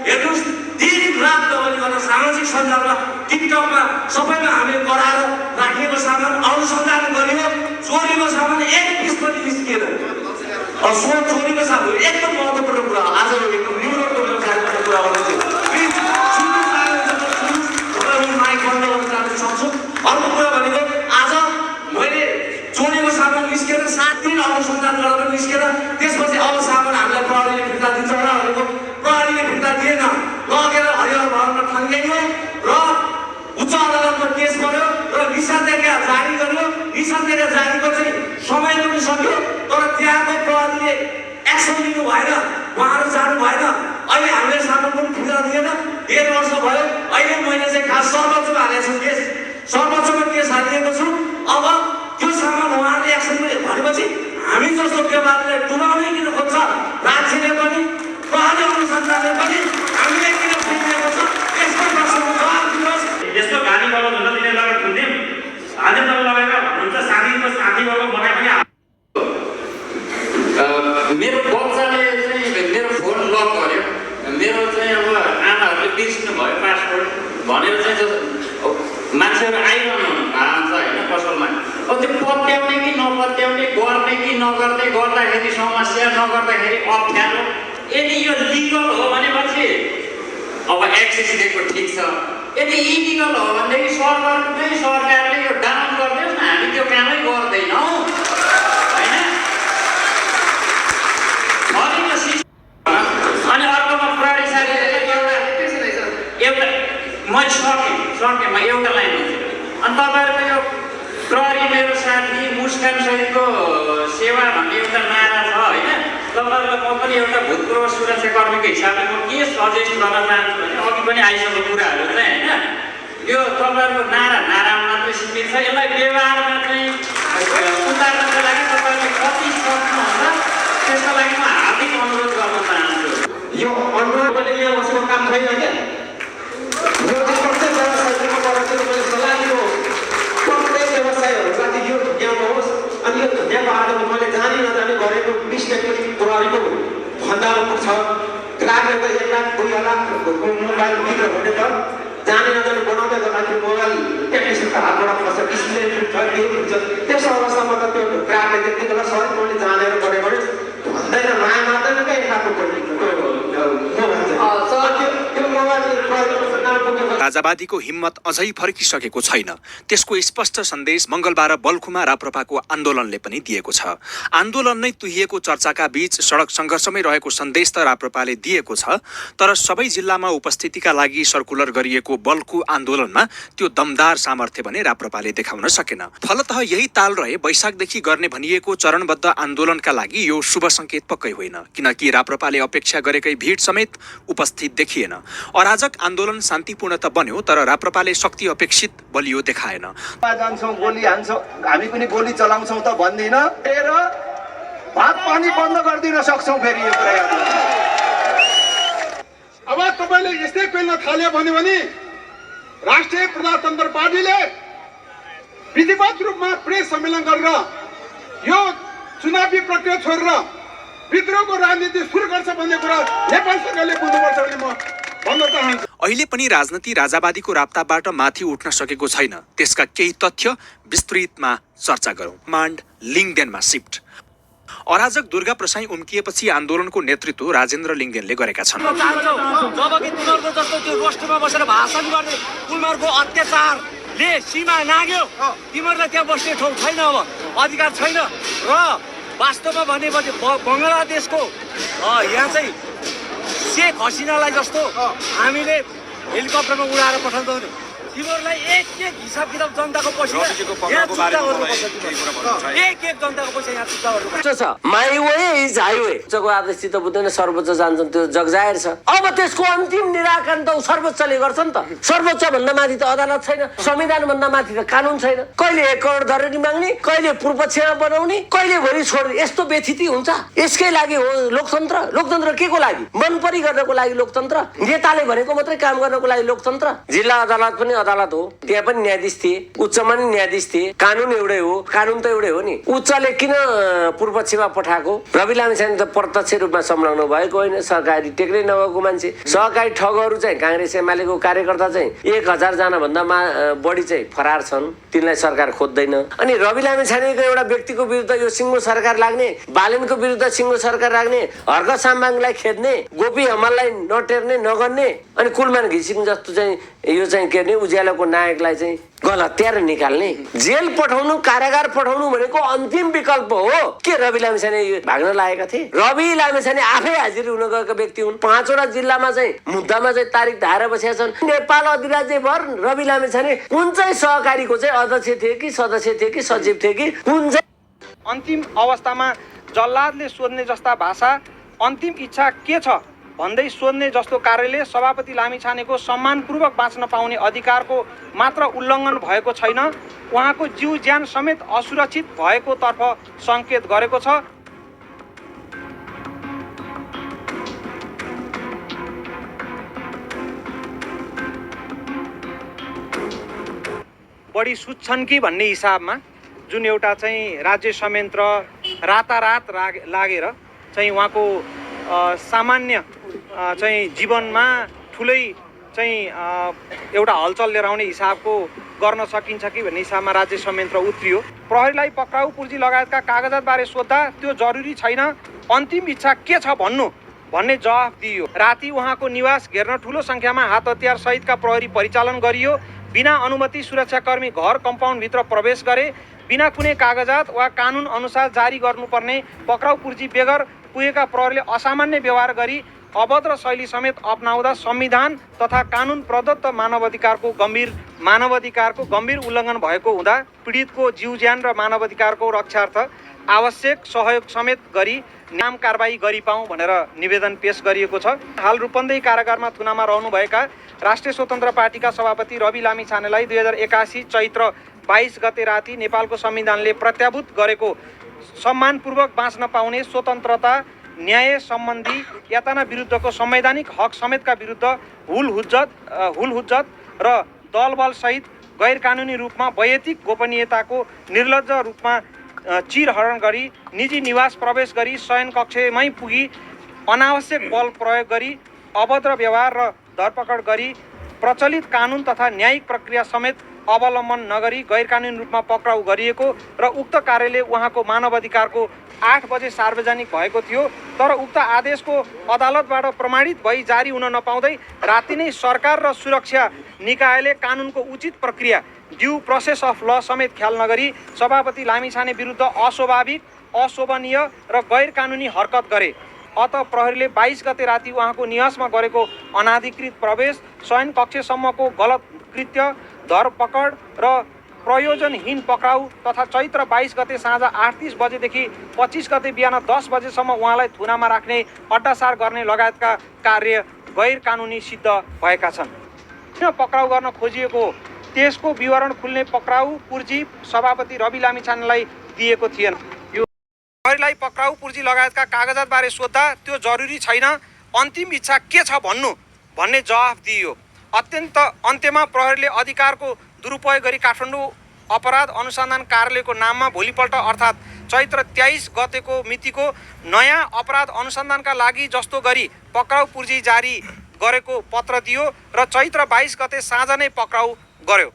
हेर्नुहोस् दिन रात तपाईँले गर्दा सामाजिक सञ्जालमा टिकटकमा सबैमा हामीले गराएर राखिएको सामान अनुसन्धान गरियो, चोरीको सामान एक पिस पनि निस्किएन। चोरीको सामान एकदम महत्त्वपूर्ण कुरा हो। आज एकदम निम्न कार्यक्रमको कुरा गर्दैछु। प्लिज माइक बन्द गर्न चाहन सक्छु। अर्को कुरा भनेको आज मैले चोरीको सामान निस्केर 7 दिन अनुसन्धान गरेर पनि निस्केर त्यसपछि अब सामान हामीलाई प्रहरीले फिर्ता दिन्छ र भनेको प्रहरीले फिर्ता दिएन, लगेर हरिहर भवनमा ठन्गाइयो र उच्च अदालतमा केस गर्यो र निषेधाज्ञा जारी गर्यो। निषेधाज्ञा जारीको चाहिँ समय पनि सक्यो, तर त्यहाँको प्रहरीले एक्सन लिनु भएन, उहाँहरू जानु भएन। अहिले हामीले सामान पनि फिर्ता दिएन। 1.5 वर्ष भयो। अहिले मैले चाहिँ खास सर्वोच्चमा हालेको छु केस, सर्वोच्चमा केस हालिएको छु। अब त्यो सामान उहाँहरूले एक्सन भनेपछि हामी जस्तो व्यवहारले डुबाउनै किन खोज्छ राज्यले पनि प्रहरी अनुसन्धानले पनि हामीले किन फिर्ताएको छ यसको प्रश्नको जवाब दिनुहोस्। यस्तो गाडी बाबा भन्दा दिने लगाएर खुल्दिम हाले त लगाएर भन्नुहुन्छ साथीको साथी बाबा बनाए पनि मेरो बच्चाले चाहिँ मेरो फोन लक गर्यो, मेरो चाहिँ अब आमाहरूले बिर्सिनु भयो पासपोर्ट भनेर चाहिँ मान्छेहरू आइरहनु भएको छ होइन पसलमा। अब त्यो पत्याउने कि नपत्याउने, गर्ने कि नगर्ने, गर्दाखेरि समस्या नगर्दाखेरि अप्ठ्यारो। यदि यो लिगल हो भनेपछि अब एक्सेस दिएको ठिक छ, यदि इलिगल हो भनेदेखि सरकारले यो डाउन गरिदियोस् न, हामी त्यो कामै गर्दैनौँ होइन। अनि अर्कोमा प्रहरी साथीले एउटा मैले सकेँ म एउटा लाइन हुन्छु। अनि तपाईँहरूको यो प्रहरी मेरो साथी मुस्कान सहितको सेवा भन्ने एउटा नारा छ होइन। तपाईँहरूलाई म पनि एउटा भूतपूर्व सुरक्षाकर्मीको हिसाबले म के सजेस्ट गर्न चाहन्छु भने अघि पनि आइसकेको कुराहरू चाहिँ होइन, यो तपाईँहरूको नारामा मात्रै सीमित छ। यसलाई व्यवहारमा चाहिँ उतार्नको लागि तपाईँहरूले कति सक्नुहुन्छ त्यसको लागि म हार्दिक अनुरोध गर्न चाहन्छु। यो अनुरोध पनि यहाँ बसेको काम छैन क्या। यो चाहिँ प्रत्येक व्यवसायीको तर्फबाट मैले सल्लाह दिएको प्रत्येक व्यवसायीहरूलाई यो ढुक्याउनुहोस्। अनि यो ढुक्याएको आधारमा मैले जानी नजानी गरेको मिस्टेक पनि प्रहरीको भन्दा पुग्छ। ग्राहकले त 1 लाख 2 लाखको मोबाइल बिक्री हुने त जानी नजानी बनाउँदै गर्दाखेरि मोबाइल टेक्निसियनको हातबाट फस्छ, डिस्प्ले छ, के हुन्छ। त्यस्तो अवस्थामा त त्यो ग्राहकले त्यति बेला सरी मैले जानेर गरेको भन्दैन, माया मार्दैन क्या यहाँको राजावादीको हिम्मत अझै फर्किसकेको छैन। त्यसको स्पष्ट सन्देश मंगलबार बल्खुमा राप्रपाको आन्दोलनले पनि दिएको छ। आन्दोलन नै तुहिएको चर्चाका बीच सडक संघर्षमै रहेको सन्देश त राप्रपाले दिएको छ, तर सबै जिल्लामा उपस्थितिका लागि सर्कुलर गरिएको बल्खु आन्दोलनमा त्यो दमदार सामर्थ्य भने राप्रपाले देखाउन सकेन। फलतः यही ताल रहे वैशाखदेखि गर्ने भनिएको चरणबद्ध आन्दोलनका लागि यो शुभ संकेत पक्कै होइन, किनकि राप्रपाले अपेक्षा गरेकै भिड समेत उपस्थित देखिएन। अराजक आन्दोलन शान्तिपूर्ण त बन्यो, तर राप्रपाले शक्ति अपेक्षित बलियो देखाएन। जान्छौँ, गोली हान्छौँ, हामी पनि गोली चलाउँछौँ त भन्दिन, र भात पानी बन्द गरिदिन सक्छौँ। फेरि यो कुरा अब तपाईँले यस्तै पेल्न थाल्यो भने राष्ट्रिय प्रजातन्त्र पार्टीले विधिवत रूपमा प्रेस सम्मेलन गरेर यो चुनावी प्रक्रिया छोडेर विद्रोहको राजनीति सुरु गर्छ भन्ने कुरा नेपाल सरकारले बुझ्नुपर्छ भन्ने म भन्न चाहन्छु। अहिले पनि राजनीति राजावादीको राप्ताबाट माथि उठ्न सकेको छैन। त्यसका केही तथ्य विस्तृतमा चर्चा गरौँ। माण्ड लिङ्गदेनमा शिफ्ट। अराजक दुर्गा प्रसाई उम्किएपछि आन्दोलनको नेतृत्व राजेन्द्र लिङ्गदेनले गरेका छन्। जबकि तिमीहरूको जस्तो त्यो रोस्टरमा बसेर भाषण गर्ने उनीहरूको अत्याचारले सीमा नाग्यो, तिमीहरूलाई त्यहाँ बस्ने ठाउँ छैन, अब अधिकार छैन। र वास्तवमा भनेपछि बङ्गलादेशको यहाँ चाहिँ शेख हसिनालाई जस्तो हामीले हेलिकप्टरमा उडाएर पठाउँछौँ नि, तिमीहरूलाई एक हिसाब किताब जनताको पैसा यहाँ चुक्ता गर्नुपर्छ। एक जनताको पैसा यहाँ चुक्ता गर्नुपर्छ। My way is highway. उच्चको आदेशसित बुझ्दैन, सर्वोच्च जान्छन्, त्यो जगजाहेर छ। अब त्यसको अन्तिम निराकरण त सर्वोच्चले गर्छ नि त। सर्वोच्च भन्दा माथि त अदालत छैन, संविधान भन्दा माथि त कानुन छैन। कहिले 1 करोड दरनी माग्ने, कहिले पूर्वपक्षमा बनाउने, कहिले भोलि छोड्ने, यस्तो व्यथिति हुन्छ। यसकै लागि हो लोकतन्त्र। लोकतन्त्र के को लागि? मन परी गर्नको लागि लोकतन्त्र, नेताले भनेको मात्रै काम गर्नको लागि लोकतन्त्र। जिल्ला अदालत पनि अदालत हो, त्यहाँ पनि न्यायाधीश थिए, उच्चमा नि न्यायाधीश थिए, कानुन एउटै हो, कानुन त एउटै हो नि। उच्चले किन पूर्व पक्षमा पठाएको? रवि लामिछाने त प्रत्यक्ष रूपमा संलग्न भएको होइन, सरकारी टेक्नै नभएको मान्छे। सहकारी ठगहरू चाहिँ काङ्ग्रेस एमालेको कार्यकर्ता चाहिँ 1000 जना भन्दा बढी चाहिँ फरार छन्, तिनलाई सरकार खोज्दैन। अनि रवि लामिछानेको एउटा व्यक्तिको विरुद्ध यो सिङ्गो सरकार लाग्ने, बालेनको विरुद्ध सिङ्गो सरकार लाग्ने, हर्क साम्बाङलाई खेद्ने, गोपी हमाललाई नटेर्ने नगर्ने, अनि कुलमान घिसिङ जस्तो चाहिँ यो चाहिँ के अरे उज्यालोको नायकलाई चाहिँ गलत्याएर निकाल्ने, जेल पठाउनु, कारागार पठाउनु भनेको अन्तिम विकल्प हो। के रवि लामिछाने भाग्न लागेका थिए? रवि लामिछाने आफै हाजिर हुन गएका व्यक्ति हुन्। 5वटा जिल्लामा चाहिँ मुद्दामा चाहिँ तारिख धाएर बसेका छन्। नेपाल अधिराज्यभर रवि लामिछाने कुन चाहिँ सहकारीको चाहिँ अध्यक्ष थिए कि सदस्य थिए कि सचिव थिए कि कुन चाहिँ? अन्तिम अवस्थामा जल्लादले सोध्ने जस्ता भाषा अन्तिम इच्छा के छ भन्दै सोध्ने जस्तो कार्यले सभापति लामिछानेको सम्मानपूर्वक बाँच्न पाउने अधिकारको मात्र उल्लङ्घन भएको छैन, उहाँको जीव ज्यान समेत असुरक्षित भएको तर्फ सङ्केत गरेको छ। बढी सुत्छन् कि भन्ने हिसाबमा जुन एउटा चाहिँ राज्य संयन्त्र रातारात लागेर चाहिँ उहाँको सामान्य चाहिँ जीवनमा ठुलै चाहिँ एउटा हलचल लिएर आउने हिसाबको गर्न सकिन्छ कि भन्ने हिसाबमा राज्य संयन्त्र उत्रियो। प्रहरीलाई पक्राउ पूर्जी लगायतका कागजातबारे सोद्धा त्यो जरुरी छैन, अन्तिम इच्छा के छ भन्ने जवाफ दिइयो। राति उहाँको निवास घेर्न ठुलो सङ्ख्यामा हात हतियार सहितका प्रहरी परिचालन गरियो। बिना अनुमति सुरक्षाकर्मी घर कम्पाउन्डभित्र प्रवेश गरे। बिना कुनै कागजात वा कानुन अनुसार जारी गर्नुपर्ने पक्राउ पूर्जी बेगर पुगेका प्रहरीले असामान्य व्यवहार गरी अभद्र शैली समेत अपनाउँदा संविधान तथा कानुन प्रदत्त मानवाधिकारको गम्भीर उल्लङ्घन भएको हुँदा पीडितको जीव ज्यान र मानवाधिकारको रक्षार्थ आवश्यक सहयोग समेत गरी नाम कारबाही गरिपाउँ भनेर निवेदन पेश गरिएको छ। हाल रूपन्देही कारागारमा थुनामा रहनुभएका राष्ट्रिय स्वतन्त्र पार्टीका सभापति रवि लामिछानेलाई 2081 चैत्र 22 गते राति नेपालको संविधानले प्रत्याभूत गरेको सम्मानपूर्वक बाँच्न पाउने स्वतन्त्रता न्याय सम्बन्धी यातना विरुद्धको संवैधानिक हक समेतका विरुद्ध हुलहुज्जत र दलबल सहित गैर कानुनी रूपमा वैयक्तिक गोपनीयताको निर्लज्ज रूपमा चिरहरण गरी निजी निवास प्रवेश गरी शयन कक्षमै पुगी अनावश्यक बल प्रयोग गरी अभद्र व्यवहार र धरपकड गरी प्रचलित कानुन तथा न्यायिक प्रक्रिया समेत अवलम्बन नगरी गैर कानुनी रूपमा पक्राउ गरिएको र उक्त कार्यले उहाँको मानवाधिकारको 8 बजे सार्वजनिक भएको थियो। तर उक्त आदेशको अदालतबाट प्रमाणित भई जारी हुन नपाउँदै राति नै सरकार र सुरक्षा निकायले कानुनको उचित प्रक्रिया ड्यू प्रोसेस अफ ल समेत ख्याल नगरी सभापति लामिछाने विरुद्ध अस्वाभाविक, अशोभनीय र गैर कानुनी हरकत गरे। अत प्रहरीले 22 गते राति उहाँको निवासमा गरेको अनाधिकृत प्रवेश, शयन कक्षसम्मको गलत कृत्य, धरपकड र प्रयोजनहीन पक्राउ तथा चैत्र 22 गते साँझ 8:30 बजेदेखि 25 गते बिहान 10 बजेसम्म उहाँलाई थुनामा राख्ने, अड्डासार गर्ने लगायतका कार्य गैर कानुनी सिद्ध भएका छन्। किन पक्राउ गर्न खोजिएको त्यसको विवरण खुल्ने पक्राउ पूर्जी सभापति रवि लामिछानेलाई दिएको थिएन। यो प्रहरीलाई पक्राउ पूर्जी लगायतका कागजातबारे सोद्धा त्यो जरुरी छैन, अन्तिम इच्छा के छ भन्ने जवाफ दिइयो। अन्त्यमा प्रहरीले अधिकारको दुरुपयोग गरी काठमाडौँ अपराध अनुसन्धान कार्यालयको नाममा भोलिपल्ट अर्थात् चैत्र 23 गतेको मितिको नयाँ अपराध अनुसन्धानका लागि जस्तो गरी पक्राउ पूर्जी जारी गरेको पत्र दियो र चैत्र 22 गते साँझ नै पक्राउ गर्यो।